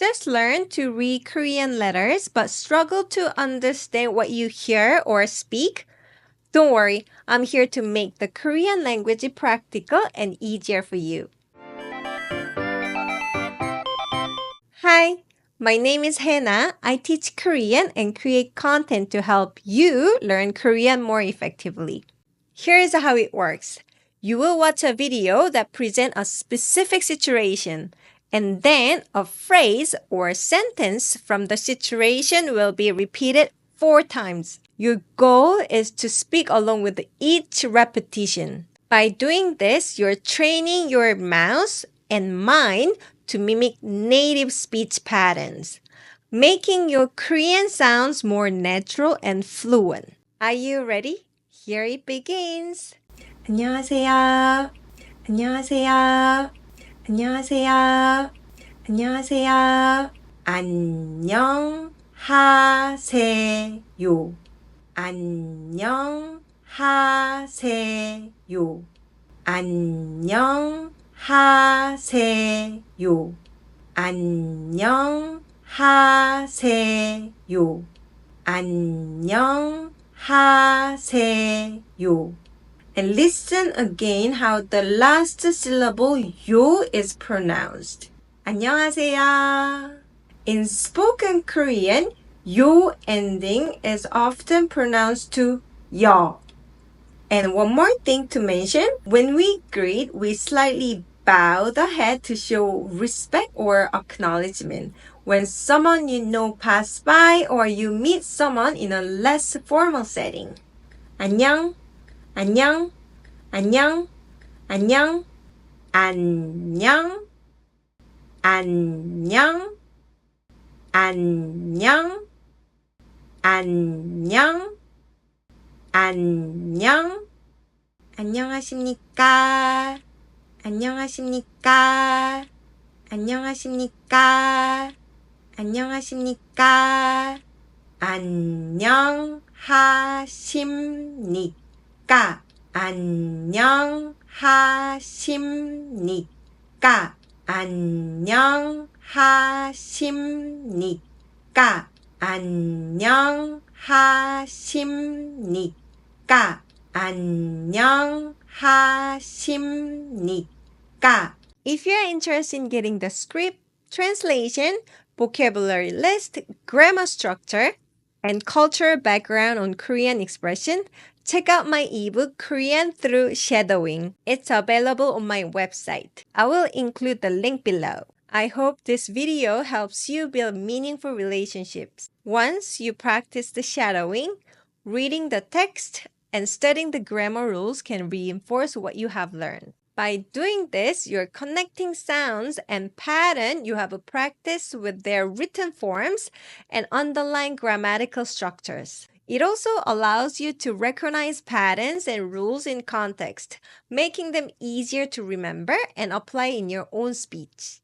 Just learn to read Korean letters but struggle to understand what you hear or speak? Don't worry, I'm here to make the Korean language practical and easier for you. Hi, my name is Hannah. I teach Korean and create content to help you learn Korean more effectively. Here's how it works. You will watch a video that presents a specific situation, and then a phrase or sentence from the situation will be repeated 4 times. Your goal is to speak along with each repetition. By doing this, you're training your mouth and mind to mimic native speech patterns, making your Korean sounds more natural and fluent. Are you ready? Here it begins. 안녕하세요. 안녕하세요. 안녕하세요. 안녕하세요. 안녕하세요. 안녕하세요. 안녕하세요. 안녕하세요. 안녕하세요. And listen again how the last syllable yo is pronounced. 안녕하세요. In spoken Korean, yo ending is often pronounced to 여. And one more thing to mention, when we greet, we slightly bow the head to show respect or acknowledgement. When someone you know pass by or you meet someone in a less formal setting. 안녕, 안녕, 안녕, 안녕, 안녕, 안녕, 안녕, 안녕, 안녕, 안녕하십니까, 안녕하십니까, 안녕하십니까, 안녕하십니까, 안녕하십니까, 안녕하십니까, 안녕하십니까, 안녕하십니까, 안녕하십니까. If you're interested in getting the script, translation, vocabulary list, grammar structure, and cultural background on Korean expression, check out my ebook Korean Through Shadowing. It's available on my website. I will include the link below. I hope this video helps you build meaningful relationships. Once you practice the shadowing, reading the text and studying the grammar rules can reinforce what you have learned. By doing this, you're connecting sounds and pattern you have practiced with their written forms and underlying grammatical structures. It also allows you to recognize patterns and rules in context, making them easier to remember and apply in your own speech.